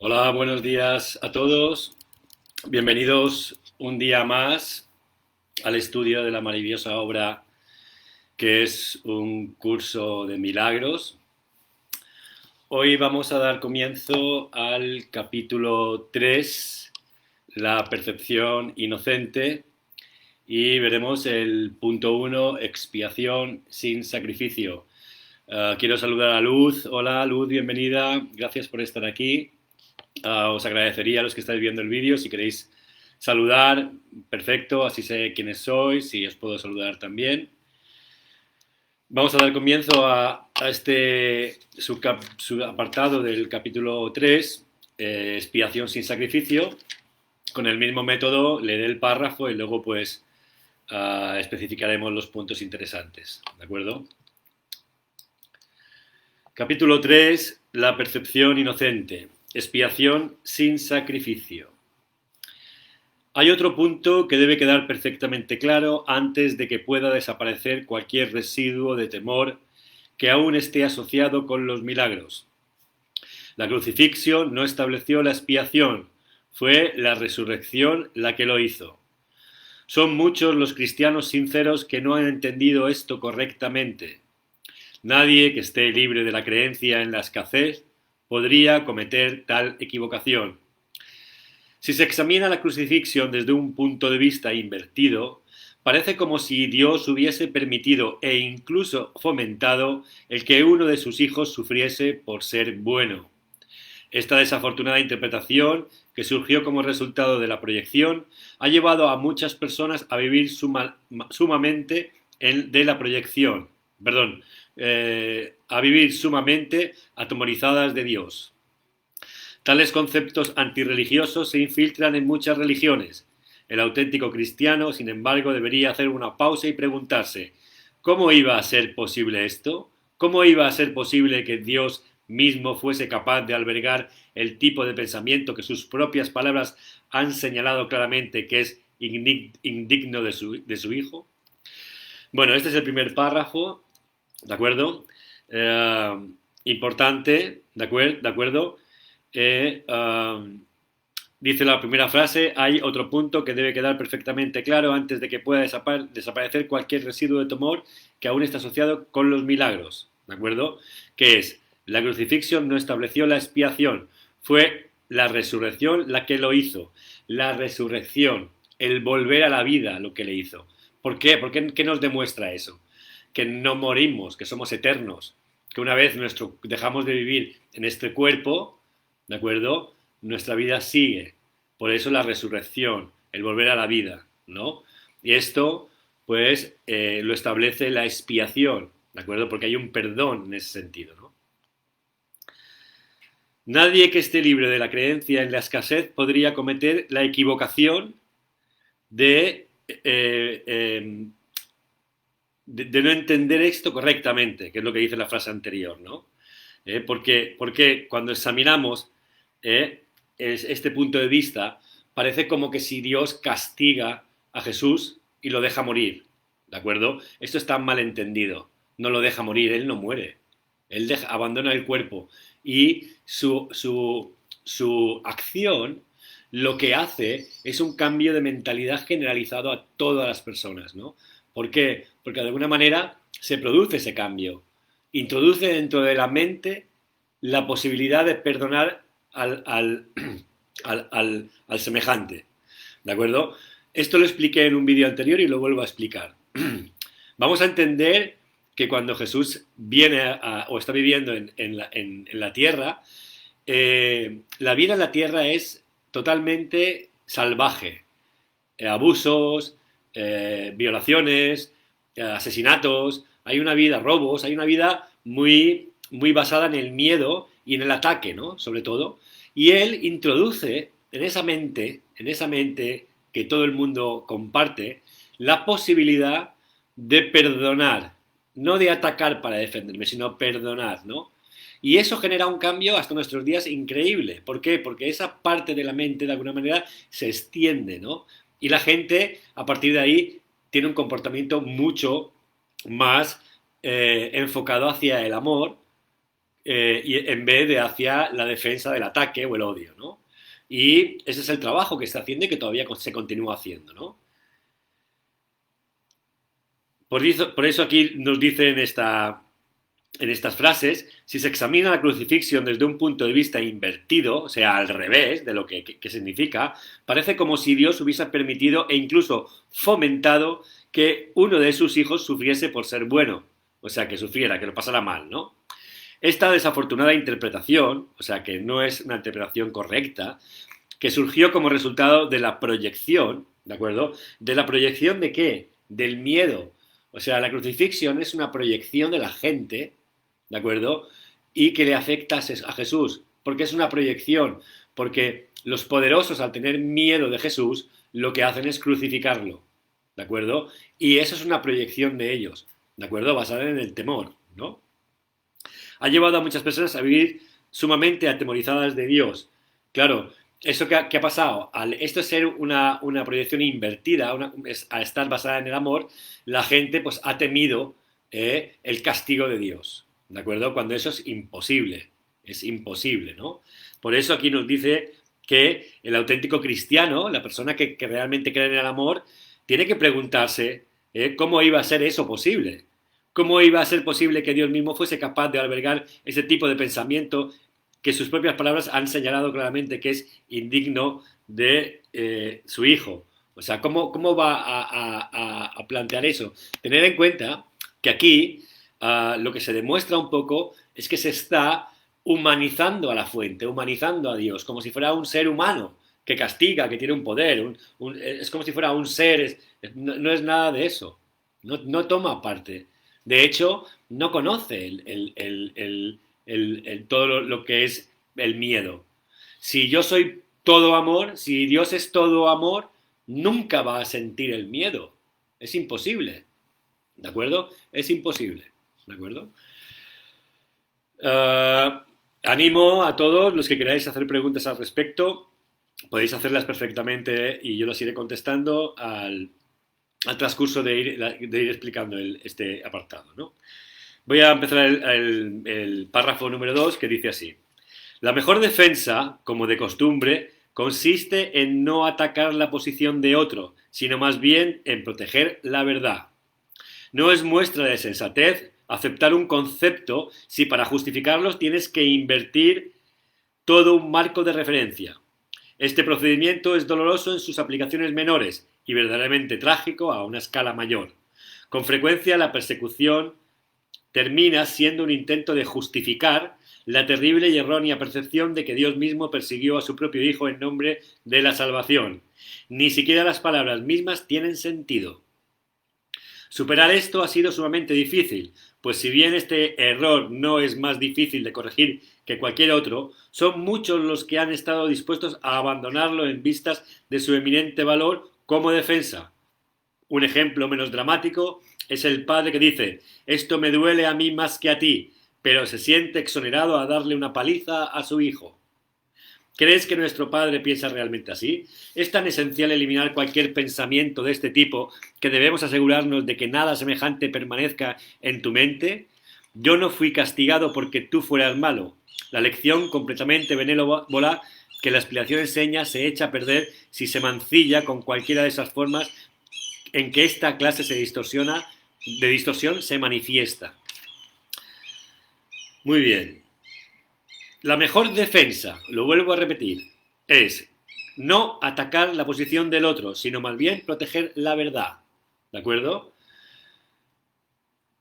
Hola, buenos días a todos. Bienvenidos un día más al estudio de la maravillosa obra que es un curso de milagros. Hoy vamos a dar comienzo al capítulo 3, la percepción inocente, y veremos el punto 1, expiación sin sacrificio. Quiero saludar a Luz. Hola, Luz, bienvenida. Gracias por estar aquí. Os agradecería a los que estáis viendo el vídeo si queréis saludar, perfecto, así sé quiénes sois y os puedo saludar también. Vamos a dar comienzo a este subapartado del capítulo 3, expiación sin sacrificio. Con el mismo método leeré el párrafo y luego pues especificaremos los puntos interesantes, ¿de acuerdo? Capítulo 3, la percepción inocente, expiación sin sacrificio. Hay otro punto que debe quedar perfectamente claro antes de que pueda desaparecer cualquier residuo de temor que aún esté asociado con los milagros. La crucifixión no estableció la expiación, fue la resurrección la que lo hizo. Son muchos los cristianos sinceros que no han entendido esto correctamente. Nadie que esté libre de la creencia en la escasez podría cometer tal equivocación. Si se examina la crucifixión desde un punto de vista invertido, parece como si Dios hubiese permitido e incluso fomentado el que uno de sus hijos sufriese por ser bueno. Esta desafortunada interpretación, que surgió como resultado de la proyección, ha llevado a muchas personas a vivir sumamente de la proyección, a vivir sumamente atemorizadas de Dios. Tales conceptos antirreligiosos se infiltran en muchas religiones. El auténtico cristiano, sin embargo, debería hacer una pausa y preguntarse, ¿cómo iba a ser posible esto? ¿Cómo iba a ser posible que Dios mismo fuese capaz de albergar el tipo de pensamiento que sus propias palabras han señalado claramente que es indigno de su Hijo? Bueno, este es el primer párrafo, ¿de acuerdo? Importante, ¿de acuerdo? Dice la primera frase, hay otro punto que debe quedar perfectamente claro antes de que pueda desaparecer cualquier residuo de temor que aún está asociado con los milagros, ¿de acuerdo? Que es, la crucifixión no estableció la expiación, fue la resurrección la que lo hizo, la resurrección, el volver a la vida lo que le hizo. ¿Por qué? ¿Qué nos demuestra eso? Que no morimos, que somos eternos, que una vez dejamos de vivir en este cuerpo, ¿de acuerdo? Nuestra vida sigue. Por eso la resurrección, el volver a la vida, ¿no? Y esto, pues, lo establece la expiación, ¿de acuerdo? Porque hay un perdón en ese sentido, ¿no? Nadie que esté libre de la creencia en la escasez podría cometer la equivocación de, de no entender esto correctamente, que es lo que dice la frase anterior, ¿no? Porque cuando examinamos este punto de vista, parece como que si Dios castiga a Jesús y lo deja morir, ¿de acuerdo? Esto está mal entendido, no lo deja morir, Él no muere, Él abandona el cuerpo y su acción lo que hace es un cambio de mentalidad generalizado a todas las personas, ¿no? ¿Por qué? Porque de alguna manera se produce ese cambio, introduce dentro de la mente la posibilidad de perdonar al semejante. ¿De acuerdo? Esto lo expliqué en un vídeo anterior y lo vuelvo a explicar. Vamos a entender que cuando Jesús viene o está viviendo en la tierra, la vida en la tierra es totalmente salvaje. Abusos, violaciones, asesinatos, hay una vida, robos, hay una vida muy basada en el miedo y en el ataque, ¿no? Sobre todo. Y él introduce en esa mente que todo el mundo comparte, la posibilidad de perdonar, no de atacar para defenderme, sino perdonar, ¿no? Y eso genera un cambio hasta nuestros días increíble. ¿Por qué? Porque esa parte de la mente, de alguna manera, se extiende, ¿no? Y la gente, a partir de ahí, tiene un comportamiento mucho más enfocado hacia el amor, y en vez de hacia la defensa del ataque o el odio, ¿no? Y ese es el trabajo que está haciendo y que todavía se continúa haciendo, ¿no? Por eso aquí nos dice en estas frases, si se examina la crucifixión desde un punto de vista invertido, o sea, al revés de lo que significa, parece como si Dios hubiese permitido e incluso fomentado que uno de sus hijos sufriese por ser bueno, o sea, que sufriera, que lo pasara mal, ¿no? Esta desafortunada interpretación, o sea, que no es una interpretación correcta, que surgió como resultado de la proyección, ¿de acuerdo? ¿De la proyección de qué? Del miedo. O sea, la crucifixión es una proyección de la gente, ¿de acuerdo? Y que le afecta a Jesús, porque es una proyección, porque los poderosos al tener miedo de Jesús, lo que hacen es crucificarlo, ¿de acuerdo? Y eso es una proyección de ellos, ¿de acuerdo? Basada en el temor, ¿no? Ha llevado a muchas personas a vivir sumamente atemorizadas de Dios. Claro, ¿eso qué ha pasado? Al esto ser una proyección invertida, a estar basada en el amor, la gente pues ha temido el castigo de Dios, ¿de acuerdo? Cuando eso es imposible, ¿no? Por eso aquí nos dice que el auténtico cristiano, la persona que realmente cree en el amor, tiene que preguntarse cómo iba a ser eso posible. ¿Cómo iba a ser posible que Dios mismo fuese capaz de albergar ese tipo de pensamiento que sus propias palabras han señalado claramente que es indigno de su hijo? O sea, ¿cómo va a plantear eso? Tener en cuenta que aquí lo que se demuestra un poco es que se está humanizando a la fuente, humanizando a Dios, como si fuera un ser humano que castiga, que tiene un poder, es como si fuera un ser, no es nada de eso, no toma parte. De hecho, no conoce todo lo que es el miedo. Si yo soy todo amor, si Dios es todo amor, nunca va a sentir el miedo. Es imposible. ¿De acuerdo? Es imposible. ¿De acuerdo? Animo a todos los que queráis hacer preguntas al respecto. Podéis hacerlas perfectamente y yo las iré contestando al transcurso de ir explicando este apartado, ¿no? Voy a empezar el párrafo número 2 que dice así. La mejor defensa, como de costumbre, consiste en no atacar la posición de otro, sino más bien en proteger la verdad. No es muestra de sensatez aceptar un concepto si para justificarlos tienes que invertir todo un marco de referencia. Este procedimiento es doloroso en sus aplicaciones menores y verdaderamente trágico a una escala mayor. Con frecuencia la persecución termina siendo un intento de justificar la terrible y errónea percepción de que Dios mismo persiguió a su propio Hijo en nombre de la salvación. Ni siquiera las palabras mismas tienen sentido. Superar esto ha sido sumamente difícil, pues si bien este error no es más difícil de corregir que cualquier otro, son muchos los que han estado dispuestos a abandonarlo en vistas de su eminente valor como defensa. Un ejemplo menos dramático es el padre que dice, esto me duele a mí más que a ti, pero se siente exonerado a darle una paliza a su hijo. ¿Crees que nuestro Padre piensa realmente así? Es tan esencial eliminar cualquier pensamiento de este tipo que debemos asegurarnos de que nada semejante permanezca en tu mente. Yo no fui castigado porque tú fueras malo. La lección completamente benévola que la explicación enseña se echa a perder si se mancilla con cualquiera de esas formas en que esta clase de distorsión se manifiesta. Muy bien. La mejor defensa, lo vuelvo a repetir, es no atacar la posición del otro, sino más bien proteger la verdad. ¿De acuerdo?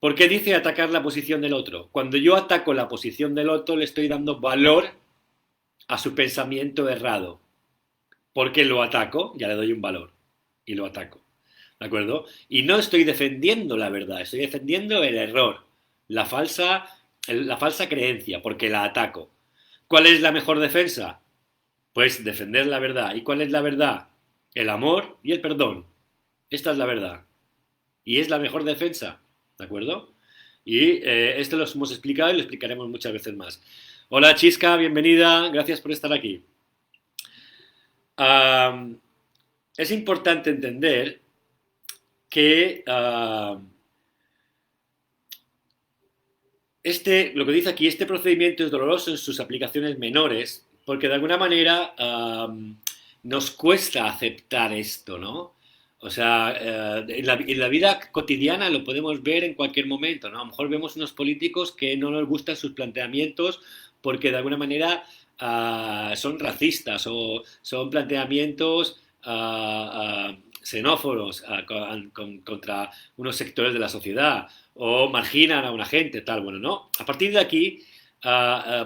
¿Por qué dice atacar la posición del otro? Cuando yo ataco la posición del otro, le estoy dando valor a su pensamiento errado. ¿Por qué lo ataco? Ya le doy un valor y lo ataco. ¿De acuerdo? Y no estoy defendiendo la verdad, estoy defendiendo el error, la falsa creencia, porque la ataco. ¿Cuál es la mejor defensa? Pues defender la verdad. ¿Y cuál es la verdad? El amor y el perdón. Esta es la verdad. Y es la mejor defensa. ¿De acuerdo? Y esto lo hemos explicado y lo explicaremos muchas veces más. Hola Chisca, bienvenida. Gracias por estar aquí. Es importante entender que lo que dice aquí, este procedimiento es doloroso en sus aplicaciones menores, porque de alguna manera nos cuesta aceptar esto, ¿no? O sea, en la vida cotidiana lo podemos ver en cualquier momento, ¿no? A lo mejor vemos unos políticos que no nos gustan sus planteamientos porque de alguna manera son racistas o son planteamientos xenófobos contra unos sectores de la sociedad o marginan a una gente, tal, bueno, ¿no? A partir de aquí,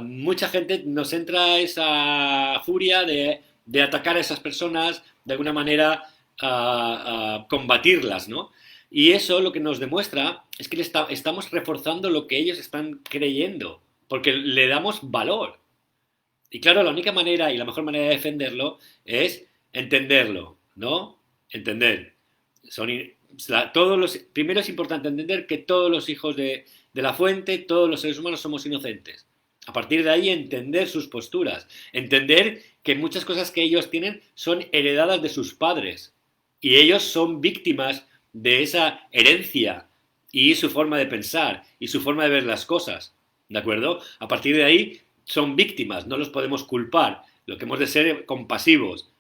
mucha gente nos entra esa furia de atacar a esas personas, de alguna manera combatirlas, ¿no? Y eso lo que nos demuestra es que estamos reforzando lo que ellos están creyendo, porque le damos valor. Y claro, la única manera y la mejor manera de defenderlo es entenderlo, ¿no? Entender. Son, primero es importante entender que todos los hijos de la fuente, todos los seres humanos somos inocentes. A partir de ahí entender sus posturas, entender que muchas cosas que ellos tienen son heredadas de sus padres y ellos son víctimas de esa herencia y su forma de pensar y su forma de ver las cosas, ¿de acuerdo? A partir de ahí son víctimas, no los podemos culpar, lo que hemos de ser compasivos,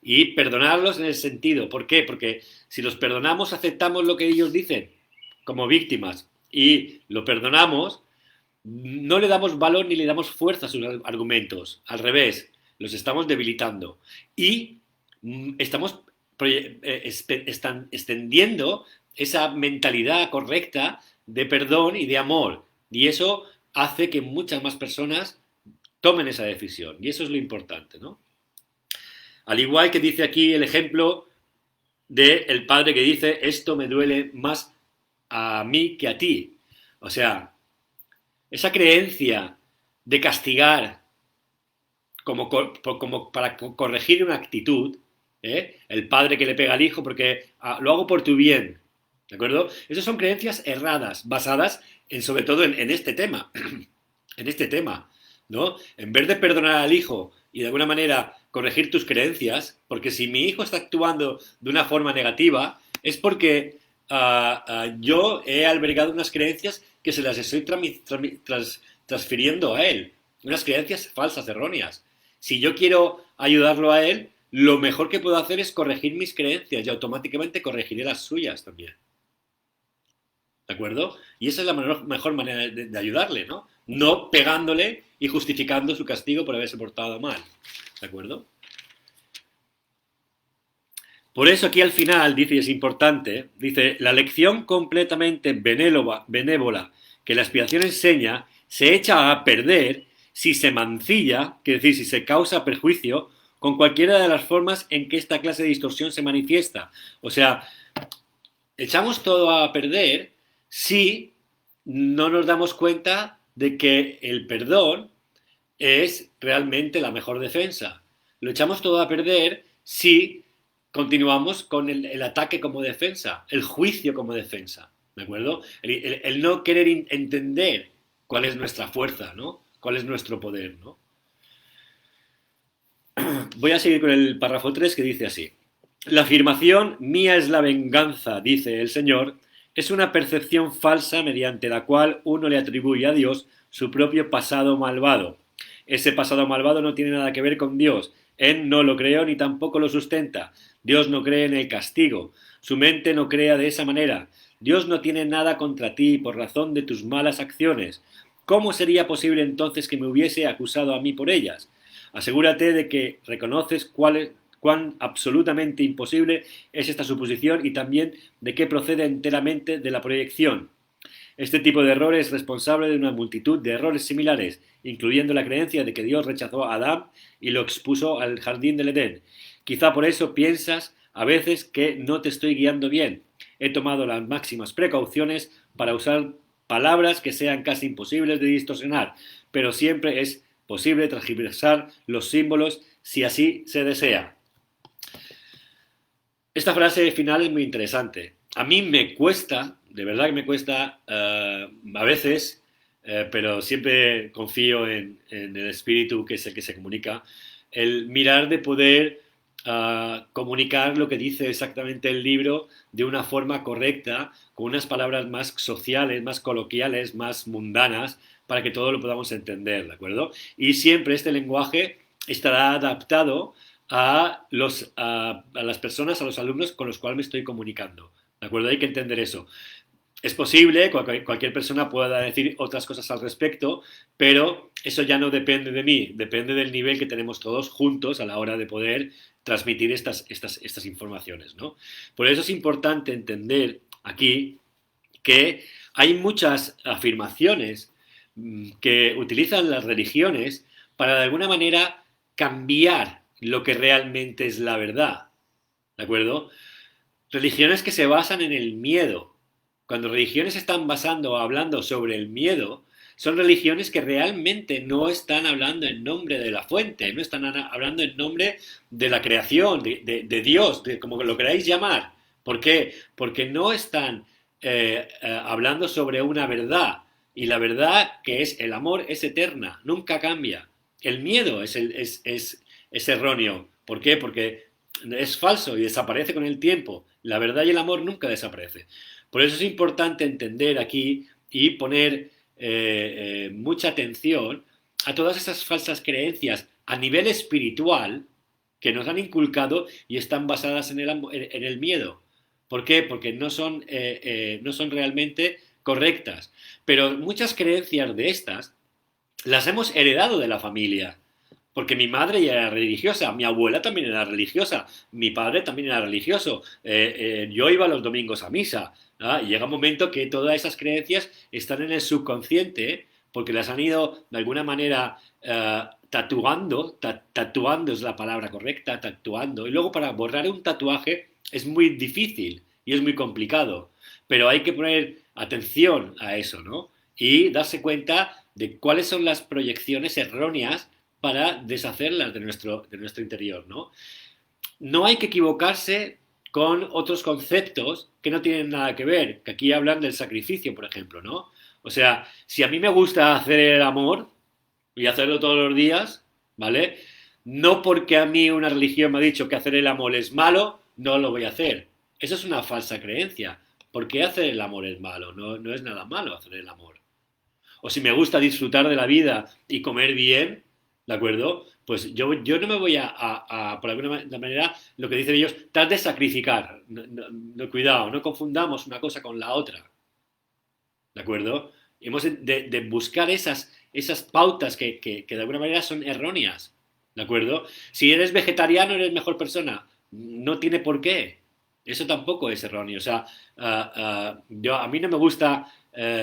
y perdonarlos en el sentido, ¿por qué? Porque si los perdonamos aceptamos lo que ellos dicen como víctimas y lo perdonamos, no le damos valor ni le damos fuerza a sus argumentos, al revés, los estamos debilitando y estamos están extendiendo esa mentalidad correcta de perdón y de amor y eso hace que muchas más personas tomen esa decisión y eso es lo importante, ¿no? Al igual que dice aquí el ejemplo del padre que dice esto me duele más a mí que a ti. O sea, esa creencia de castigar como para corregir una actitud, el padre que le pega al hijo porque lo hago por tu bien, ¿de acuerdo? Esas son creencias erradas, basadas sobre todo en este tema, en este tema, ¿no? En vez de perdonar al hijo y de alguna manera corregir tus creencias, porque si mi hijo está actuando de una forma negativa, es porque yo he albergado unas creencias que se las estoy transfiriendo a él, unas creencias falsas, erróneas. Si yo quiero ayudarlo a él, lo mejor que puedo hacer es corregir mis creencias y automáticamente corregiré las suyas también. ¿De acuerdo? Y esa es la mejor manera de ayudarle, ¿no? No pegándole y justificando su castigo por haberse portado mal. ¿De acuerdo? Por eso aquí al final, dice, y es importante, dice, la lección completamente benévola que la expiación enseña se echa a perder si se mancilla, es decir, si se causa perjuicio con cualquiera de las formas en que esta clase de distorsión se manifiesta. O sea, echamos todo a perder si no nos damos cuenta de que el perdón es realmente la mejor defensa. Lo echamos todo a perder si continuamos con el ataque como defensa, el juicio como defensa, ¿de acuerdo? El no querer entender cuál es nuestra fuerza, ¿no? Cuál es nuestro poder, ¿no? Voy a seguir con el párrafo 3 que dice así. La afirmación mía es la venganza, dice el Señor, es una percepción falsa mediante la cual uno le atribuye a Dios su propio pasado malvado. Ese pasado malvado no tiene nada que ver con Dios. Él no lo creó ni tampoco lo sustenta. Dios no cree en el castigo. Su mente no crea de esa manera. Dios no tiene nada contra ti por razón de tus malas acciones. ¿Cómo sería posible entonces que me hubiese acusado a mí por ellas? Asegúrate de que reconoces cuán absolutamente imposible es esta suposición y también de que procede enteramente de la proyección. Este tipo de error es responsable de una multitud de errores similares, incluyendo la creencia de que Dios rechazó a Adán y lo expuso al jardín del Edén. Quizá por eso piensas a veces que no te estoy guiando bien. He tomado las máximas precauciones para usar palabras que sean casi imposibles de distorsionar, pero siempre es posible transgiversar los símbolos si así se desea. Esta frase final es muy interesante. A mí me cuesta, de verdad que me cuesta a veces, pero siempre confío en el espíritu que es el que se comunica, el mirar de poder comunicar lo que dice exactamente el libro de una forma correcta, con unas palabras más sociales, más coloquiales, más mundanas, para que todos lo podamos entender, ¿de acuerdo? Y siempre este lenguaje estará adaptado a las personas, a los alumnos con los cuales me estoy comunicando, ¿de acuerdo? Hay que entender eso. Es posible, cualquier persona pueda decir otras cosas al respecto, pero eso ya no depende de mí, depende del nivel que tenemos todos juntos a la hora de poder transmitir estas informaciones, ¿no? Por eso es importante entender aquí que hay muchas afirmaciones que utilizan las religiones para de alguna manera cambiar lo que realmente es la verdad, ¿de acuerdo? Religiones que se basan en el miedo. Cuando religiones están basando o hablando sobre el miedo, son religiones que realmente no están hablando en nombre de la fuente, no están hablando en nombre de la creación, de Dios, de como lo queráis llamar. ¿Por qué? Porque no están hablando sobre una verdad. Y la verdad que es el amor es eterna, nunca cambia. El miedo es erróneo. ¿Por qué? Porque es falso y desaparece con el tiempo. La verdad y el amor nunca desaparece. Por eso es importante entender aquí y poner mucha atención a todas esas falsas creencias a nivel espiritual que nos han inculcado y están basadas en el miedo. ¿Por qué? Porque no son realmente correctas. Pero muchas creencias de estas las hemos heredado de la familia. Porque mi madre ya era religiosa, mi abuela también era religiosa, mi padre también era religioso, yo iba los domingos a misa. ¿Ah? Y llega un momento que todas esas creencias están en el subconsciente porque las han ido de alguna manera tatuando es la palabra correcta, tatuando. Y luego para borrar un tatuaje es muy difícil y es muy complicado, pero hay que poner atención a eso, ¿no? Y darse cuenta de cuáles son las proyecciones erróneas para deshacerlas de nuestro interior, ¿no? No hay que equivocarse con otros conceptos que no tienen nada que ver, que aquí hablan del sacrificio, por ejemplo, ¿no? O sea, si a mí me gusta hacer el amor y hacerlo todos los días, ¿vale? No porque a mí una religión me ha dicho que hacer el amor es malo, no lo voy a hacer. Eso es una falsa creencia. ¿Por qué hacer el amor es malo? No, no es nada malo hacer el amor. O si me gusta disfrutar de la vida y comer bien, ¿de acuerdo? Pues yo no me voy por alguna manera, lo que dicen ellos, tal de sacrificar. Cuidado, no confundamos una cosa con la otra, ¿de acuerdo? Hemos de buscar esas pautas que de alguna manera son erróneas, ¿de acuerdo? Si eres vegetariano, eres mejor persona. No tiene por qué. Eso tampoco es erróneo. O sea, a mí no me gusta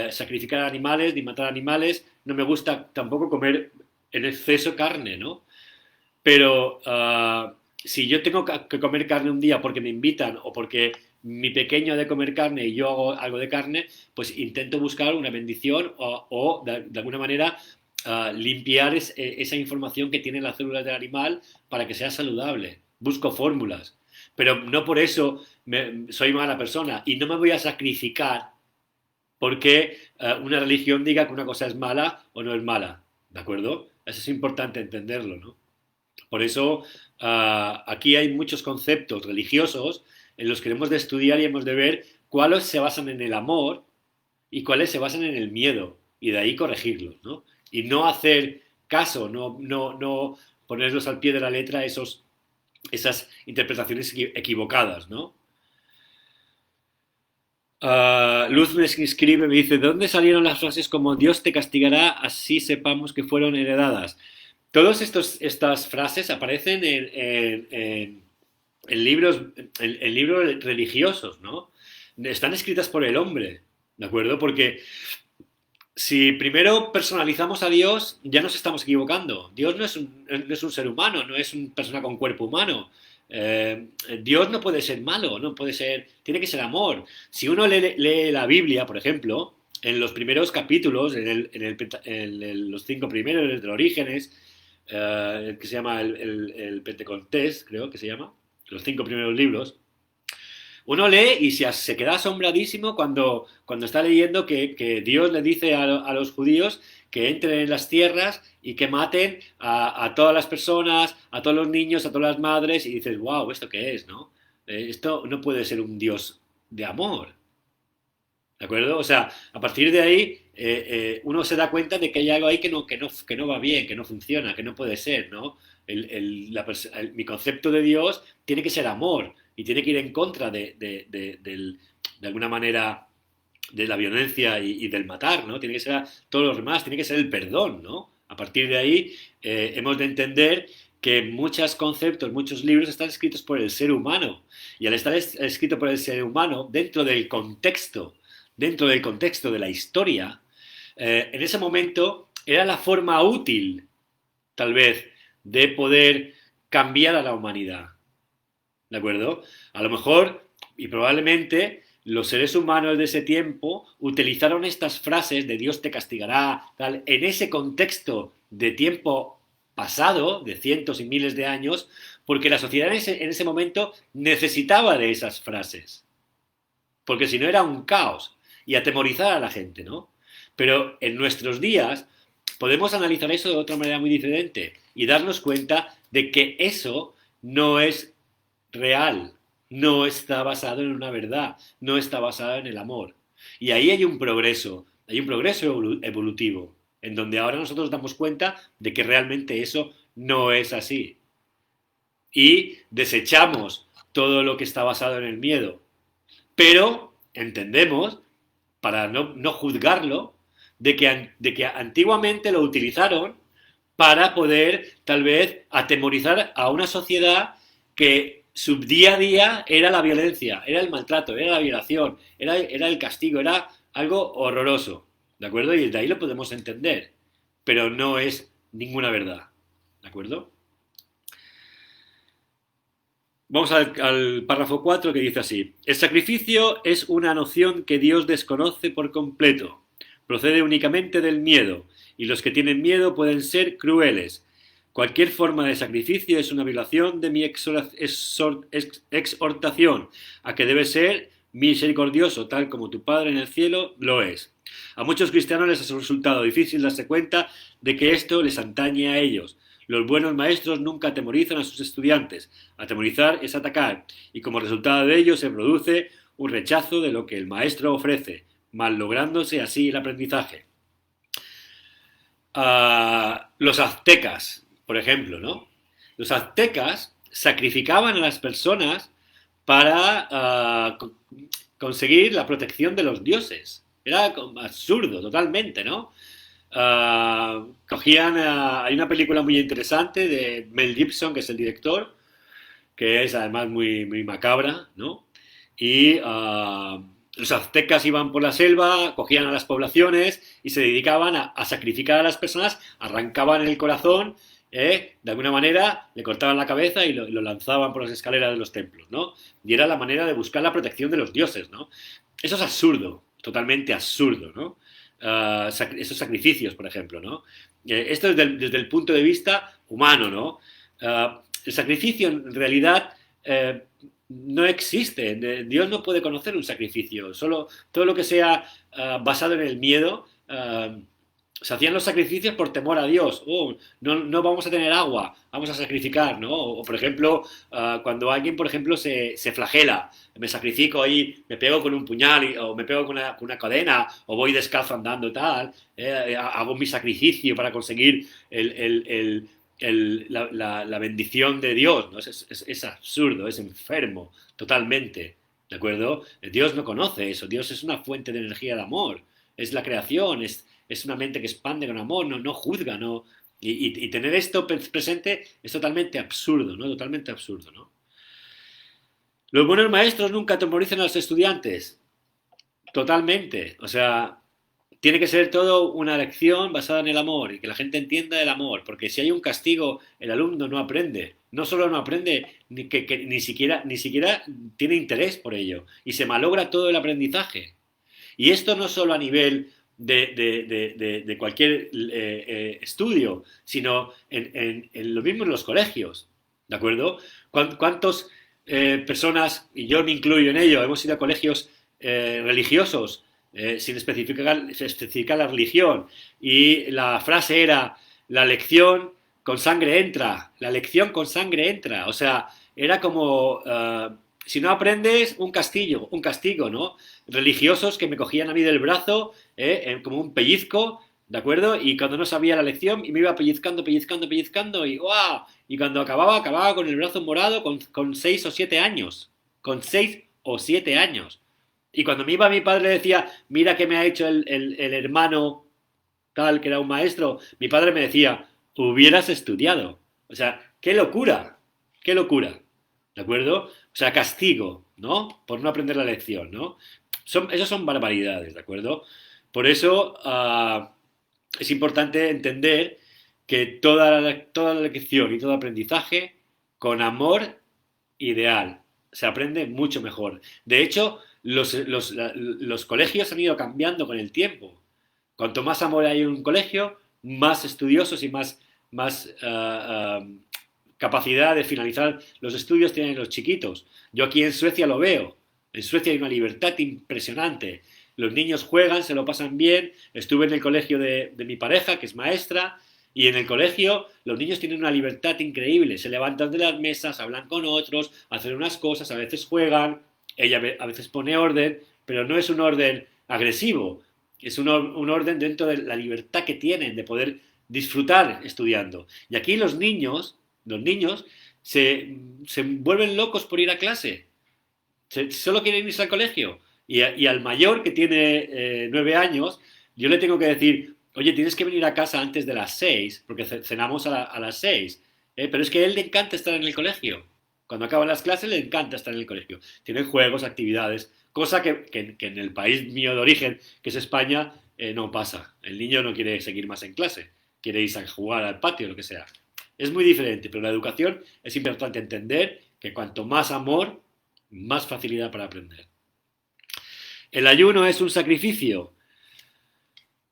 sacrificar animales ni matar animales. No me gusta tampoco comer en exceso carne, ¿no? Pero si yo tengo que comer carne un día porque me invitan o porque mi pequeño ha de comer carne y yo hago algo de carne, pues intento buscar una bendición o de alguna manera limpiar esa información que tienen las células del animal para que sea saludable. Busco fórmulas. Pero no por eso soy mala persona y no me voy a sacrificar porque una religión diga que una cosa es mala o no es mala. ¿De acuerdo? Eso es importante entenderlo, ¿no? Por eso aquí hay muchos conceptos religiosos en los que hemos de estudiar y hemos de ver cuáles se basan en el amor y cuáles se basan en el miedo y de ahí corregirlos, ¿no? Y no hacer caso, no ponerlos al pie de la letra esas interpretaciones equivocadas, ¿no? Luz me escribe, me dice, ¿de dónde salieron las frases como Dios te castigará, así sepamos que fueron heredadas? Todas estas frases aparecen en libros, en libros religiosos, ¿no? Están escritas por el hombre, ¿de acuerdo? Porque si primero personalizamos a Dios, ya nos estamos equivocando. Dios no es un ser humano, no es una persona con cuerpo humano. Dios no puede ser malo, no puede ser, tiene que ser amor. Si uno lee la Biblia, por ejemplo, en los primeros capítulos, los 5 primeros, desde los Orígenes, que se llama el Pentecostés, creo que se llama, los 5 primeros libros, Uno lee y se queda asombradísimo cuando está leyendo que Dios le dice a los judíos que entren en las tierras y que maten a todas las personas, a todos los niños, a todas las madres, y dices, wow, ¿esto qué es, no? Esto no puede ser un Dios de amor, ¿de acuerdo? O sea, a partir de ahí uno se da cuenta de que hay algo ahí que no va bien, que no funciona, que no puede ser, ¿no? Mi concepto de Dios tiene que ser amor y tiene que ir en contra de alguna manera de la violencia y del matar, ¿no? Tiene que ser a todos los demás, tiene que ser el perdón, ¿no? A partir de ahí hemos de entender que muchos conceptos, muchos libros están escritos por el ser humano y al estar escrito por el ser humano dentro del contexto de la historia, en ese momento era la forma útil, tal vez, de poder cambiar a la humanidad. ¿De acuerdo? A lo mejor, y probablemente, los seres humanos de ese tiempo utilizaron estas frases de Dios te castigará, tal, en ese contexto de tiempo pasado, de cientos y miles de años, porque la sociedad en ese momento necesitaba de esas frases. Porque si no era un caos y atemorizar a la gente, ¿no? Pero en nuestros días podemos analizar eso de otra manera muy diferente y darnos cuenta de que eso no es real, no está basado en una verdad, no está basado en el amor. Y ahí hay un progreso evolutivo, en donde ahora nosotros damos cuenta de que realmente eso no es así. Y desechamos todo lo que está basado en el miedo. Pero entendemos, para no juzgarlo, de que antiguamente lo utilizaron para poder tal vez atemorizar a una sociedad que su día a día era la violencia, era el maltrato, era la violación, era el castigo, era algo horroroso, ¿de acuerdo? Y de ahí lo podemos entender, pero no es ninguna verdad, ¿de acuerdo? Vamos al párrafo 4 que dice así. El sacrificio es una noción que Dios desconoce por completo. Procede únicamente del miedo, y los que tienen miedo pueden ser crueles. Cualquier forma de sacrificio es una violación de mi exhortación a que debe ser misericordioso, tal como tu Padre en el cielo lo es. A muchos cristianos les ha resultado difícil darse cuenta de que esto les atañe a ellos. Los buenos maestros nunca atemorizan a sus estudiantes. Atemorizar es atacar, y como resultado de ello se produce un rechazo de lo que el maestro ofrece, mal lográndose así el aprendizaje. Los aztecas, por ejemplo, ¿no? Los aztecas sacrificaban a las personas para conseguir la protección de los dioses. Era absurdo, totalmente, ¿no? Hay una película muy interesante de Mel Gibson, que es el director, que es además muy, muy macabra, ¿no? Y los aztecas iban por la selva, cogían a las poblaciones y se dedicaban a sacrificar a las personas, arrancaban el corazón, de alguna manera le cortaban la cabeza y lo lanzaban por las escaleras de los templos, ¿no? Y era la manera de buscar la protección de los dioses, ¿no? Eso es absurdo, totalmente absurdo, ¿no? Esos sacrificios, por ejemplo, ¿no? Esto desde el punto de vista humano, ¿no? El sacrificio en realidad no existe. Dios no puede conocer un sacrificio. Solo todo lo que sea basado en el miedo. Se hacían los sacrificios por temor a Dios. Oh, no vamos a tener agua, vamos a sacrificar, ¿no? O por ejemplo, cuando alguien, por ejemplo, se flagela, me sacrifico ahí, me pego con un puñal o me pego con una cadena o voy descalzo andando tal, hago mi sacrificio para conseguir la bendición de Dios, ¿no? Es absurdo, es enfermo, totalmente, ¿de acuerdo? Dios no conoce eso, Dios es una fuente de energía de amor, es la creación, es una mente que expande con amor, no juzga, no. Y tener esto presente es totalmente absurdo, ¿no? Totalmente absurdo, ¿no? Los buenos maestros nunca atemorizan a los estudiantes. Totalmente. O sea, tiene que ser todo una lección basada en el amor y que la gente entienda el amor, porque si hay un castigo, el alumno no aprende. No solo no aprende, que ni siquiera tiene interés por ello y se malogra todo el aprendizaje. Y esto no solo a nivel de cualquier estudio, sino en lo mismo en los colegios, ¿de acuerdo? ¿Cuántos personas, y yo me incluyo en ello, hemos ido a colegios religiosos sin especificar la religión, y la frase era, la lección con sangre entra, la lección con sangre entra, o sea, era como, si no aprendes, un castigo, ¿no? Religiosos que me cogían a mí del brazo, como un pellizco, ¿de acuerdo? Y cuando no sabía la lección, y me iba pellizcando, pellizcando, pellizcando, y ¡guau! Y cuando acababa con el brazo morado con 6 o 7 años. Con 6 o 7 años. Y cuando me iba mi padre le decía, mira qué me ha hecho el hermano tal, que era un maestro, mi padre me decía, hubieras estudiado. O sea, qué locura, qué locura. ¿De acuerdo? O sea, castigo, ¿no? Por no aprender la lección, ¿no? Esas son barbaridades, ¿de acuerdo? Por eso es importante entender que toda la lección y todo aprendizaje, con amor, ideal. Se aprende mucho mejor. De hecho, los colegios han ido cambiando con el tiempo. Cuanto más amor hay en un colegio, más estudiosos y más capacidad de finalizar los estudios tienen los chiquitos. Yo aquí en Suecia lo veo. En Suecia hay una libertad impresionante. Los niños juegan, se lo pasan bien. Estuve en el colegio de mi pareja, que es maestra, y en el colegio los niños tienen una libertad increíble. Se levantan de las mesas, hablan con otros, hacen unas cosas, a veces juegan. Ella a veces pone orden, pero no es un orden agresivo. Es un orden dentro de la libertad que tienen de poder disfrutar estudiando. Y aquí los niños se vuelven locos por ir a clase. Solo quieren irse al colegio. Y al mayor, que tiene 9 años, yo le tengo que decir, oye, tienes que venir a casa antes de las 6, porque cenamos a las 6. Pero es que a él le encanta estar en el colegio. Cuando acaban las clases le encanta estar en el colegio. Tienen juegos, actividades, cosa que en el país mío de origen, que es España, no pasa. El niño no quiere seguir más en clase, quiere irse a jugar al patio, lo que sea. Es muy diferente, pero la educación es importante entender que cuanto más amor, más facilidad para aprender. ¿El ayuno es un sacrificio?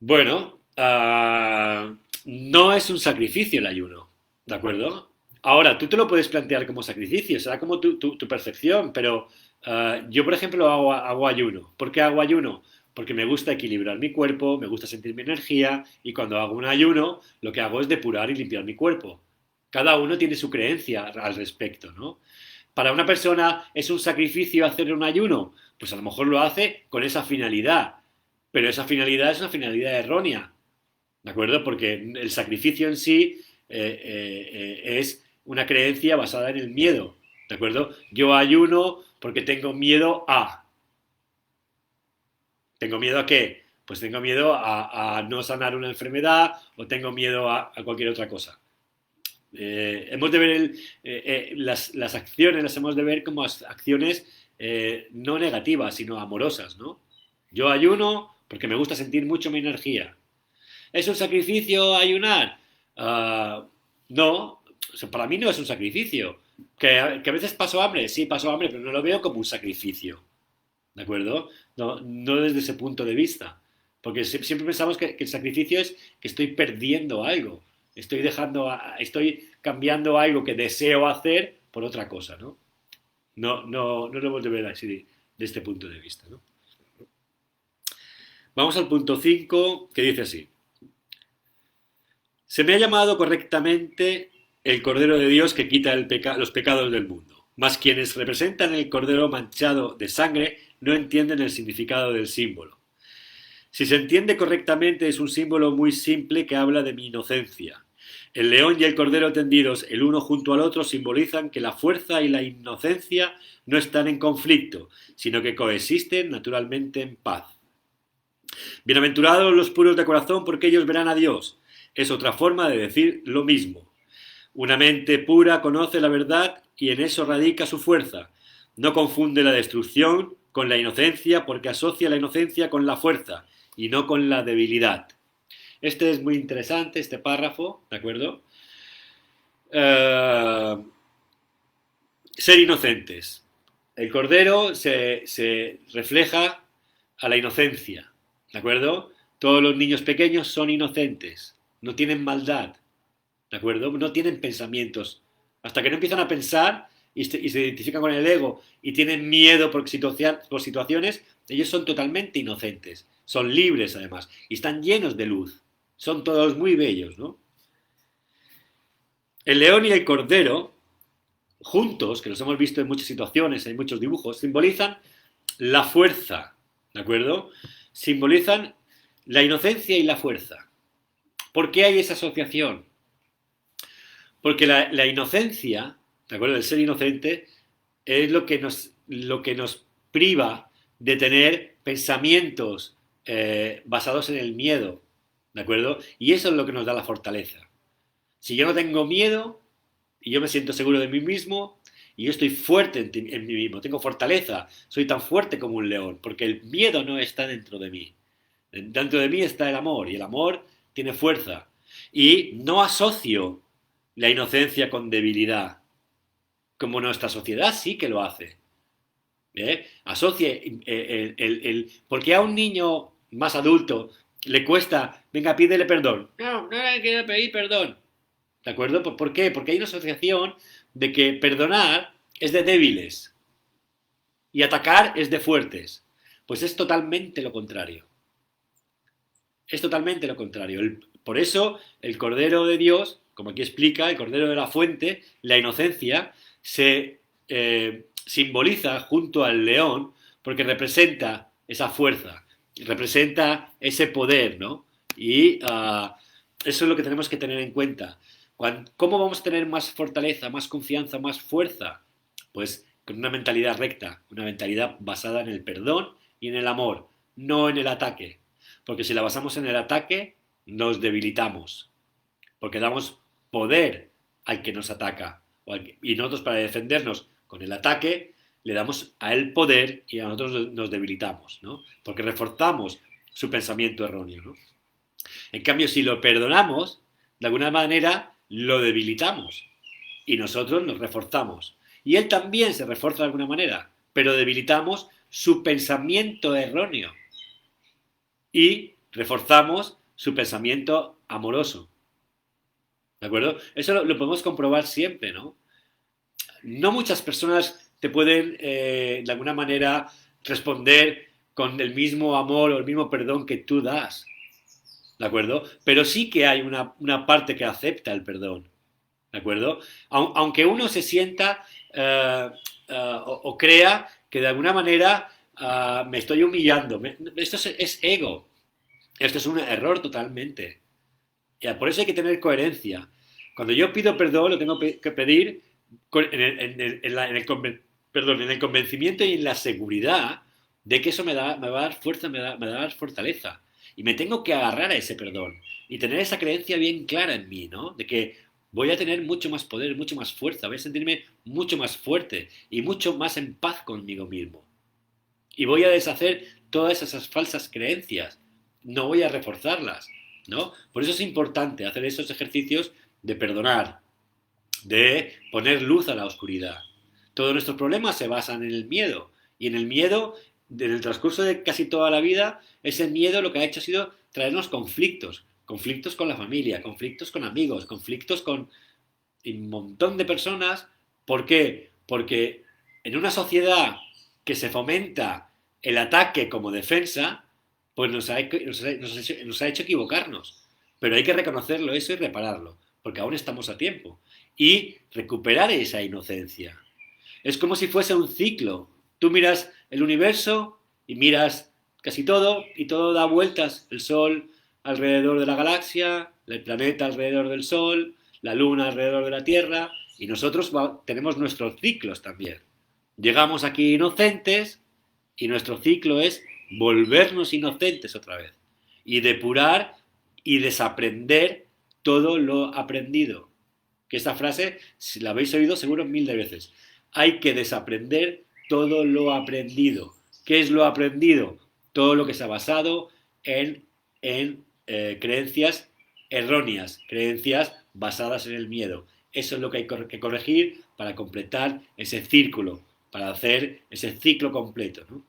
Bueno, no es un sacrificio el ayuno, ¿de acuerdo? Ahora, tú te lo puedes plantear como sacrificio, será como tu percepción, pero yo, por ejemplo, hago ayuno. ¿Por qué hago ayuno? Porque me gusta equilibrar mi cuerpo, me gusta sentir mi energía, y cuando hago un ayuno, lo que hago es depurar y limpiar mi cuerpo. Cada uno tiene su creencia al respecto, ¿no? Para una persona es un sacrificio hacer un ayuno, pues a lo mejor lo hace con esa finalidad, pero esa finalidad es una finalidad errónea, ¿de acuerdo? Porque el sacrificio en sí es una creencia basada en el miedo, ¿de acuerdo? Yo ayuno porque tengo miedo a. ¿Tengo miedo a qué? Pues tengo miedo a no sanar una enfermedad o tengo miedo a cualquier otra cosa. Hemos de ver las acciones, las hemos de ver como acciones no negativas, sino amorosas, ¿no? Yo ayuno porque me gusta sentir mucho mi energía. ¿Es un sacrificio ayunar? No, o sea, para mí no es un sacrificio. ¿Que a veces paso hambre? Sí, paso hambre, pero no lo veo como un sacrificio. ¿De acuerdo? No, no desde ese punto de vista. Porque siempre pensamos que el sacrificio es que estoy perdiendo algo. Estoy cambiando algo que deseo hacer por otra cosa, ¿no? No lo hemos de ver así de este punto de vista, ¿no? Vamos al punto 5 que dice así. Se me ha llamado correctamente el Cordero de Dios que quita los pecados del mundo. Mas quienes representan el Cordero manchado de sangre no entienden el significado del símbolo. Si se entiende correctamente, es un símbolo muy simple que habla de mi inocencia. El león y el cordero tendidos el uno junto al otro simbolizan que la fuerza y la inocencia no están en conflicto, sino que coexisten naturalmente en paz. Bienaventurados los puros de corazón, porque ellos verán a Dios. Es otra forma de decir lo mismo. Una mente pura conoce la verdad y en eso radica su fuerza. No confunde la destrucción con la inocencia, porque asocia la inocencia con la fuerza y no con la debilidad. Este es muy interesante, este párrafo, ¿de acuerdo? Ser inocentes. El cordero se refleja a la inocencia, ¿de acuerdo? Todos los niños pequeños son inocentes, no tienen maldad, ¿de acuerdo? No tienen pensamientos. Hasta que no empiezan a pensar, y se identifican con el ego y tienen miedo por situaciones, ellos son totalmente inocentes, son libres además y están llenos de luz. Son todos muy bellos, ¿no? El león y el cordero, juntos, que los hemos visto en muchas situaciones, en muchos dibujos, simbolizan la fuerza, ¿de acuerdo? Simbolizan la inocencia y la fuerza. ¿Por qué hay esa asociación? Porque la inocencia, ¿de acuerdo? El ser inocente es lo que nos priva de tener pensamientos basados en el miedo, ¿de acuerdo? Y eso es lo que nos da la fortaleza. Si yo no tengo miedo y yo me siento seguro de mí mismo y yo estoy fuerte en mí mismo, tengo fortaleza, soy tan fuerte como un león, porque el miedo no está dentro de mí. Dentro de mí está el amor y el amor tiene fuerza. Y no asocio la inocencia con debilidad, como nuestra sociedad sí que lo hace. Asocie porque a un niño más adulto le cuesta, venga, pídele perdón. No, no le quiero pedir perdón. ¿De acuerdo? ¿Por qué? Porque hay una asociación de que perdonar es de débiles y atacar es de fuertes. Pues es totalmente lo contrario. Es totalmente lo contrario. Por eso el Cordero de Dios, como aquí explica, el Cordero de la Fuente, la inocencia, se simboliza junto al león porque representa esa fuerza, representa ese poder, ¿no? Y eso es lo que tenemos que tener en cuenta. ¿Cómo vamos a tener más fortaleza, más confianza, más fuerza? Pues con una mentalidad recta, una mentalidad basada en el perdón y en el amor, no en el ataque. Porque si la basamos en el ataque, nos debilitamos. Porque damos poder al que nos ataca. Y nosotros para defendernos con el ataque, le damos a él poder y a nosotros nos debilitamos, ¿no? Porque reforzamos su pensamiento erróneo, ¿no? En cambio, si lo perdonamos, de alguna manera lo debilitamos y nosotros nos reforzamos. Y él también se refuerza de alguna manera, pero debilitamos su pensamiento erróneo y reforzamos su pensamiento amoroso. ¿De acuerdo? Eso lo podemos comprobar siempre, ¿no? No muchas personas te pueden, de alguna manera, responder con el mismo amor o el mismo perdón que tú das. ¿De acuerdo? Pero sí que hay una parte que acepta el perdón. ¿De acuerdo? Aunque uno se sienta o crea que de alguna manera me estoy humillando. Esto es ego. Esto es un error totalmente. Por eso hay que tener coherencia. Cuando yo pido perdón, lo tengo que pedir en el convencimiento y en la seguridad de que eso me va a dar fuerza, me va a dar fortaleza. Y me tengo que agarrar a ese perdón. Y tener esa creencia bien clara en mí, ¿no? De que voy a tener mucho más poder, mucho más fuerza, voy a sentirme mucho más fuerte y mucho más en paz conmigo mismo. Y voy a deshacer todas esas falsas creencias. No voy a reforzarlas, ¿no? Por eso es importante hacer esos ejercicios de perdonar, de poner luz a la oscuridad. Todos nuestros problemas se basan en el miedo. Y en el miedo, en el transcurso de casi toda la vida, ese miedo lo que ha hecho ha sido traernos conflictos. Conflictos con la familia, conflictos con amigos, conflictos con un montón de personas. ¿Por qué? Porque en una sociedad que se fomenta el ataque como defensa, pues nos ha hecho equivocarnos. Pero hay que reconocerlo eso y repararlo, porque aún estamos a tiempo. Y recuperar esa inocencia. Es como si fuese un ciclo. Tú miras el universo y miras casi todo y todo da vueltas. El Sol alrededor de la galaxia, el planeta alrededor del Sol, la Luna alrededor de la Tierra y nosotros tenemos nuestros ciclos también. Llegamos aquí inocentes y nuestro ciclo es volvernos inocentes otra vez y depurar y desaprender todo lo aprendido. Que esta frase, si la habéis oído seguro mil de veces, hay que desaprender todo lo aprendido. ¿Qué es lo aprendido? Todo lo que se ha basado en creencias erróneas, creencias basadas en el miedo. Eso es lo que hay que corregir para completar ese círculo, para hacer ese ciclo completo, ¿no?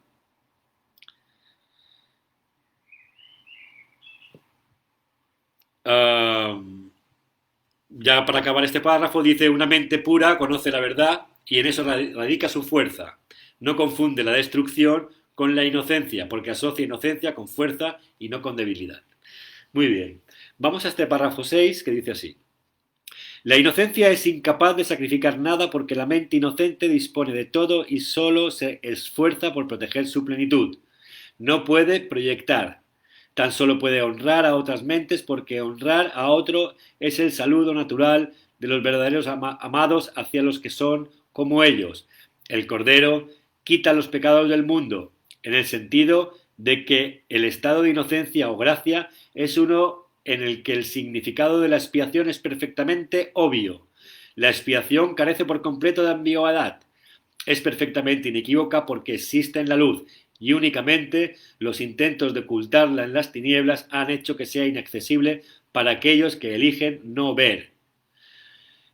Ya para acabar este párrafo dice una mente pura conoce la verdad y en eso radica su fuerza. No confunde la destrucción con la inocencia, porque asocia inocencia con fuerza y no con debilidad. Muy bien, vamos a este párrafo 6 que dice así. La inocencia es incapaz de sacrificar nada porque la mente inocente dispone de todo y solo se esfuerza por proteger su plenitud. No puede proyectar, tan solo puede honrar a otras mentes porque honrar a otro es el saludo natural de los verdaderos amados hacia los que son como ellos. El Cordero quita los pecados del mundo, en el sentido de que el estado de inocencia o gracia es uno en el que el significado de la expiación es perfectamente obvio. La expiación carece por completo de ambigüedad. Es perfectamente inequívoca porque existe en la luz y únicamente los intentos de ocultarla en las tinieblas han hecho que sea inaccesible para aquellos que eligen no ver.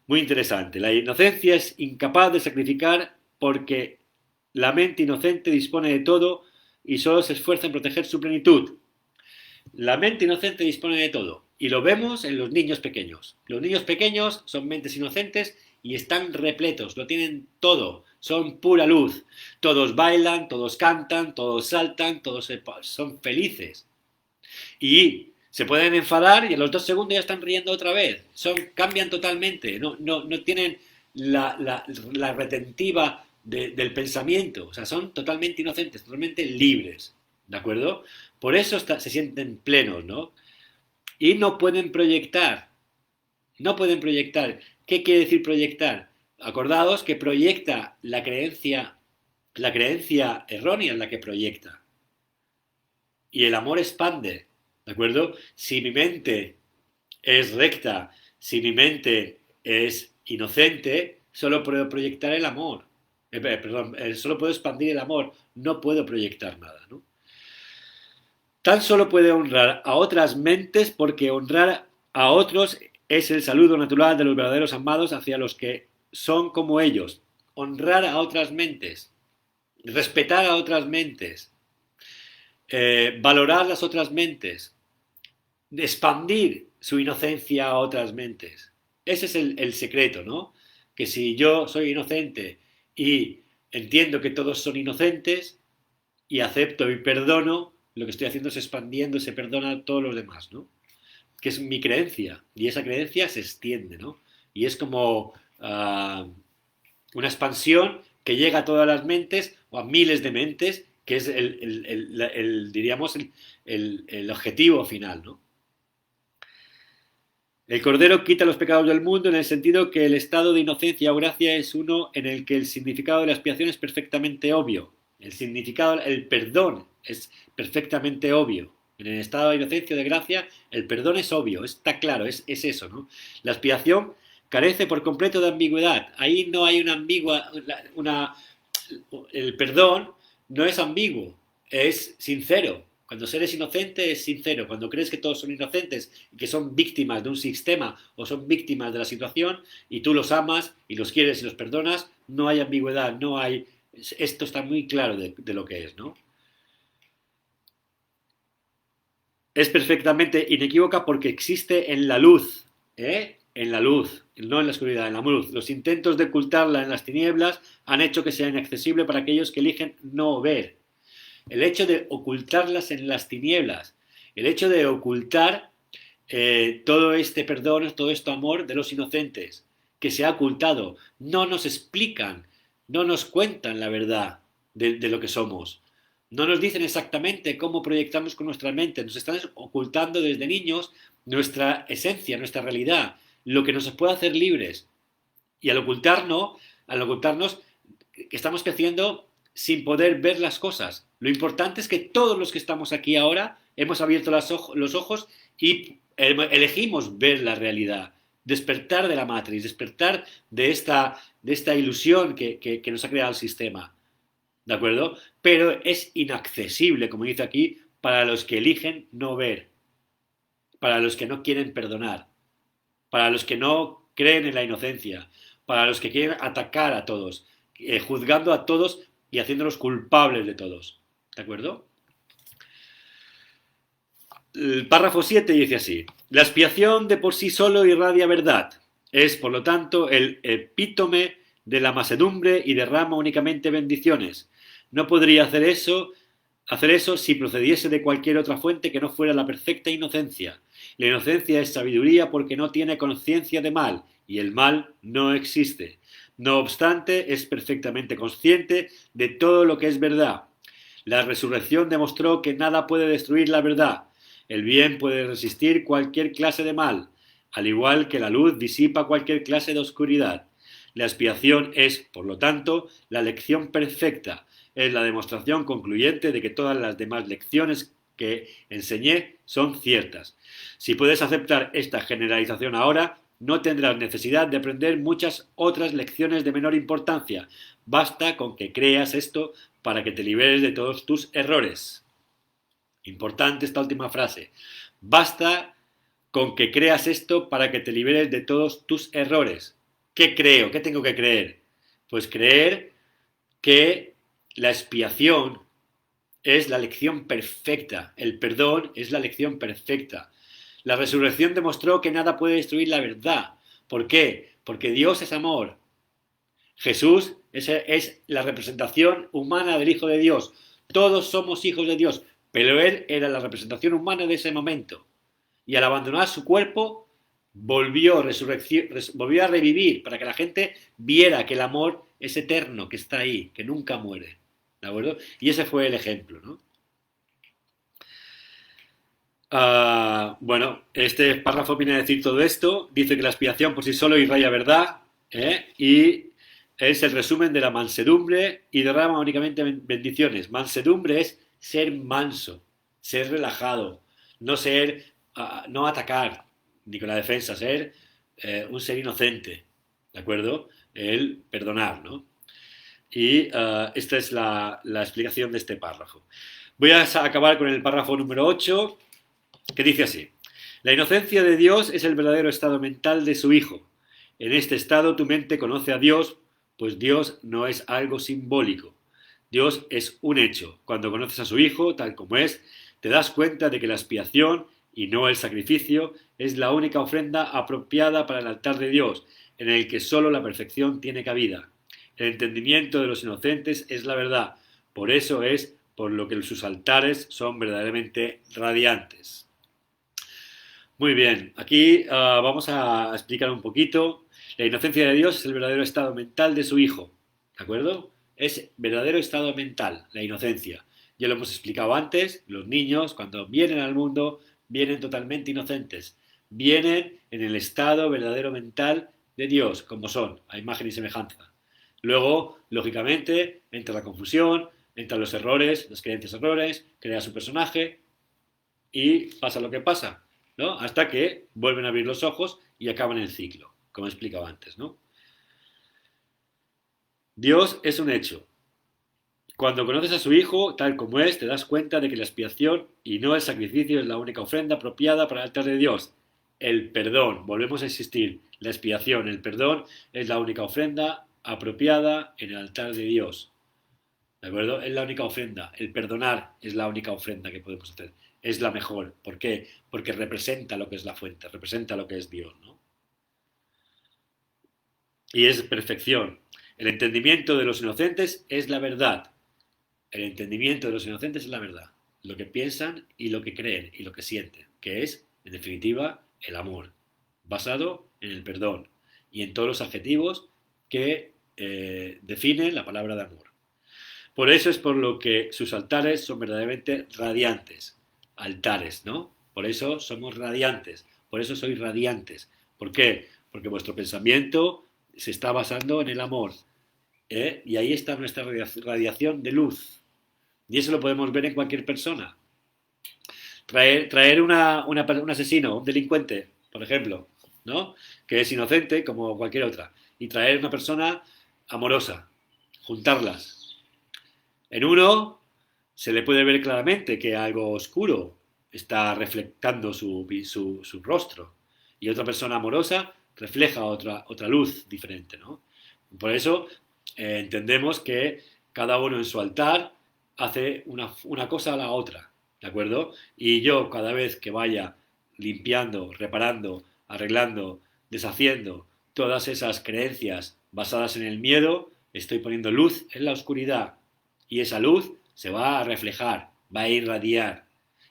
Muy interesante. La inocencia es incapaz de sacrificar porque la mente inocente dispone de todo y solo se esfuerza en proteger su plenitud. La mente inocente dispone de todo y lo vemos en los niños pequeños. Los niños pequeños son mentes inocentes y están repletos, lo tienen todo, son pura luz. Todos bailan, todos cantan, todos saltan, todos son felices. Y se pueden enfadar y a los 2 segundos ya están riendo otra vez. Cambian totalmente, no tienen la retentiva del pensamiento. O sea, son totalmente inocentes, totalmente libres. ¿De acuerdo? Por eso se sienten plenos, ¿no? Y no pueden proyectar. No pueden proyectar. ¿Qué quiere decir proyectar? Acordaos que proyecta la creencia errónea en la que proyecta. Y el amor expande, ¿de acuerdo? Si mi mente es recta, si mi mente es inocente, solo puedo proyectar el amor. Solo puedo expandir el amor, no puedo proyectar nada, ¿no? Tan solo puede honrar a otras mentes porque honrar a otros es el saludo natural de los verdaderos amados hacia los que son como ellos. Honrar a otras mentes, respetar a otras mentes, valorar las otras mentes, expandir su inocencia a otras mentes. Ese es el secreto, ¿no? Que si yo soy inocente y entiendo que todos son inocentes y acepto y perdono, lo que estoy haciendo es expandiendo ese perdón a todos los demás, ¿no? Que es mi creencia y esa creencia se extiende, ¿no? Y es como una expansión que llega a todas las mentes o a miles de mentes, que es diríamos, el objetivo final, ¿no? El Cordero quita los pecados del mundo en el sentido que el estado de inocencia o gracia es uno en el que el significado de la expiación es perfectamente obvio. El significado, el perdón es perfectamente obvio. En el estado de inocencia o de gracia, el perdón es obvio, está claro, es eso, ¿no? La expiación carece por completo de ambigüedad. Ahí no hay el perdón no es ambiguo, es sincero. Cuando eres inocente es sincero. Cuando crees que todos son inocentes y que son víctimas de un sistema o son víctimas de la situación y tú los amas y los quieres y los perdonas, no hay ambigüedad, no hay... Esto está muy claro de lo que es, ¿no? Es perfectamente inequívoca porque existe en la luz, ¿eh? En la luz, no en la oscuridad, en la luz. Los intentos de ocultarla en las tinieblas han hecho que sea inaccesible para aquellos que eligen no ver. El hecho de ocultarlas en las tinieblas, el hecho de ocultar todo este perdón, todo este amor de los inocentes, que se ha ocultado, no nos explican, no nos cuentan la verdad de lo que somos. No nos dicen exactamente cómo proyectamos con nuestra mente, nos están ocultando desde niños nuestra esencia, nuestra realidad, lo que nos puede hacer libres. Y al ocultarnos, estamos creciendo sin poder ver las cosas. Lo importante es que todos los que estamos aquí ahora hemos abierto los ojos y elegimos ver la realidad, despertar de la matriz, despertar de esta ilusión que nos ha creado el sistema. ¿De acuerdo? Pero es inaccesible, como dice aquí, para los que eligen no ver, para los que no quieren perdonar, para los que no creen en la inocencia, para los que quieren atacar a todos, juzgando a todos y haciéndolos culpables de todos. ¿De acuerdo? El párrafo 7 dice así: la expiación de por sí solo irradia verdad. Es, por lo tanto, el epítome de la mansedumbre y derrama únicamente bendiciones. No podría hacer eso si procediese de cualquier otra fuente que no fuera la perfecta inocencia. La inocencia es sabiduría porque no tiene conciencia de mal, y el mal no existe. No obstante, es perfectamente consciente de todo lo que es verdad. La resurrección demostró que nada puede destruir la verdad. El bien puede resistir cualquier clase de mal, al igual que la luz disipa cualquier clase de oscuridad. La expiación es, por lo tanto, la lección perfecta. Es la demostración concluyente de que todas las demás lecciones que enseñé son ciertas. Si puedes aceptar esta generalización ahora, no tendrás necesidad de aprender muchas otras lecciones de menor importancia. Basta con que creas esto para que te liberes de todos tus errores. Importante esta última frase. Basta con que creas esto para que te liberes de todos tus errores. ¿Qué creo? ¿Qué tengo que creer? Pues creer que la expiación es la lección perfecta, el perdón es la lección perfecta. La resurrección demostró que nada puede destruir la verdad. ¿Por qué? Porque Dios es amor. Jesús es la representación humana del Hijo de Dios. Todos somos hijos de Dios, pero Él era la representación humana de ese momento. Y al abandonar su cuerpo, volvió a revivir para que la gente viera que el amor es eterno, que está ahí, que nunca muere. ¿De acuerdo? Y ese fue el ejemplo, ¿no? Bueno, este párrafo viene a decir todo esto. Dice que la expiación por sí solo irradia verdad, y es el resumen de la mansedumbre y derrama únicamente bendiciones. Mansedumbre es ser manso, ser relajado, no atacar ni con la defensa, ser un ser inocente, ¿de acuerdo? El perdonar, ¿no? Y esta es la explicación de este párrafo. Voy a acabar con el párrafo número 8, que dice así. La inocencia de Dios es el verdadero estado mental de su Hijo. En este estado tu mente conoce a Dios, pues Dios no es algo simbólico. Dios es un hecho. Cuando conoces a su Hijo, tal como es, te das cuenta de que la expiación, y no el sacrificio, es la única ofrenda apropiada para el altar de Dios, en el que sólo la perfección tiene cabida. El entendimiento de los inocentes es la verdad. Por eso es por lo que sus altares son verdaderamente radiantes. Muy bien, aquí vamos a explicar un poquito. La inocencia de Dios es el verdadero estado mental de su Hijo. ¿De acuerdo? Es verdadero estado mental, la inocencia. Ya lo hemos explicado antes, los niños cuando vienen al mundo vienen totalmente inocentes. Vienen en el estado verdadero mental de Dios, como son, a imagen y semejanza. Luego, lógicamente, entra la confusión, entran los errores, las creencias errores, crea su personaje y pasa lo que pasa, ¿no? Hasta que vuelven a abrir los ojos y acaban el ciclo, como he explicado antes, ¿no? Dios es un hecho. Cuando conoces a su Hijo, tal como es, te das cuenta de que la expiación y no el sacrificio es la única ofrenda apropiada para el altar de Dios. El perdón, volvemos a insistir, la expiación, el perdón es la única ofrenda apropiada en el altar de Dios. ¿De acuerdo? Es la única ofrenda. El perdonar es la única ofrenda que podemos hacer. Es la mejor. ¿Por qué? Porque representa lo que es la fuente, representa lo que es Dios, ¿no? Y es perfección. El entendimiento de los inocentes es la verdad. El entendimiento de los inocentes es la verdad. Lo que piensan y lo que creen y lo que sienten. Que es, en definitiva, el amor. Basado en el perdón. Y en todos los adjetivos que definen la palabra de amor. Por eso es por lo que sus altares son verdaderamente radiantes. Altares, ¿no? Por eso somos radiantes. Por eso sois radiantes. ¿Por qué? Porque vuestro pensamiento se está basando en el amor. Y ahí está nuestra radiación de luz. Y eso lo podemos ver en cualquier persona. Traer un asesino, un delincuente, por ejemplo, ¿no? Que es inocente como cualquier otra. Y traer una persona amorosa. Juntarlas. En uno se le puede ver claramente que algo oscuro está reflectando su rostro. Y otra persona amorosa refleja otra luz diferente, ¿no? Por eso entendemos que cada uno en su altar hace una cosa a la otra, ¿de acuerdo? Y yo cada vez que vaya limpiando, reparando, arreglando, deshaciendo todas esas creencias basadas en el miedo, estoy poniendo luz en la oscuridad y esa luz se va a reflejar, va a irradiar.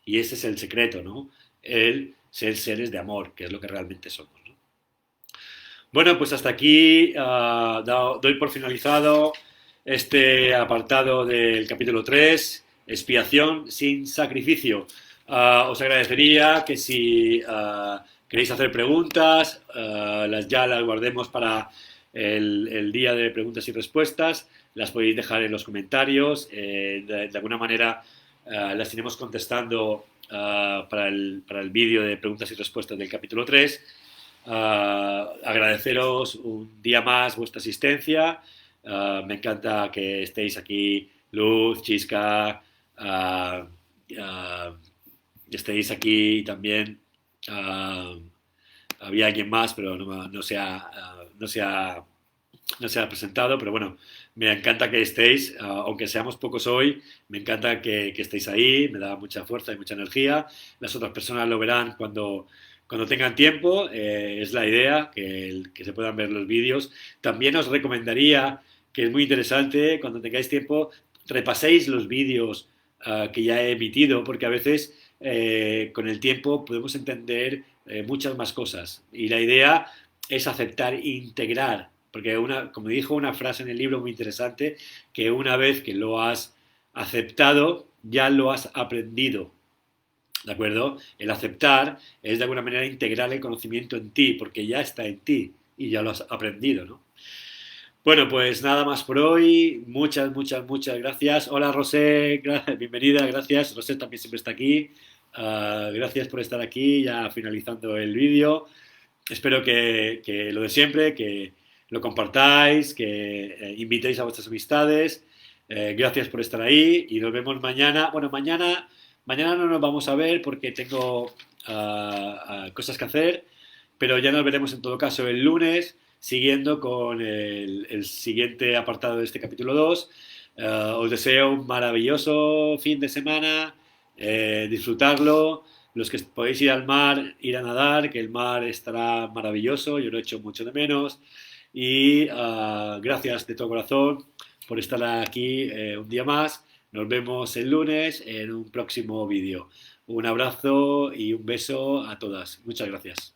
Y ese es el secreto, ¿no? El ser seres de amor, que es lo que realmente somos, ¿no? Bueno, pues hasta aquí doy por finalizado este apartado del capítulo 3, expiación sin sacrificio. Os agradecería que si queréis hacer preguntas, ya las guardemos para el día de preguntas y respuestas, las podéis dejar en los comentarios, de alguna manera las iremos contestando para el vídeo de preguntas y respuestas del capítulo 3. Agradeceros un día más vuestra asistencia. Me encanta que estéis aquí, Luz, Chisca, estéis aquí también. Había alguien más, pero no se ha presentado, pero bueno, me encanta que estéis, aunque seamos pocos hoy, me encanta que estéis ahí, me da mucha fuerza y mucha energía. Las otras personas lo verán cuando tengan tiempo, es la idea, que se puedan ver los vídeos. También os recomendaría, que es muy interesante, cuando tengáis tiempo, repaséis los vídeos que ya he emitido, porque a veces con el tiempo podemos entender muchas más cosas. Y la idea es aceptar e integrar, porque como dijo una frase en el libro muy interesante, que una vez que lo has aceptado, ya lo has aprendido. ¿De acuerdo? El aceptar es de alguna manera integrar el conocimiento en ti, porque ya está en ti y ya lo has aprendido, ¿no? Bueno, pues nada más por hoy. Muchas, muchas, muchas gracias. Hola, Rosé, bienvenida, gracias. Rosé también siempre está aquí. Gracias por estar aquí, ya finalizando el vídeo. Espero que lo de siempre, que lo compartáis, que invitéis a vuestras amistades. Gracias por estar ahí y nos vemos mañana. Bueno, mañana no nos vamos a ver porque tengo cosas que hacer, pero ya nos veremos en todo caso el lunes, siguiendo con el siguiente apartado de este capítulo 2. Os deseo un maravilloso fin de semana, disfrutarlo. Los que podéis ir al mar, ir a nadar, que el mar estará maravilloso, yo lo he hecho mucho de menos. Y gracias de todo corazón por estar aquí un día más. Nos vemos el lunes en un próximo vídeo. Un abrazo y un beso a todas. Muchas gracias.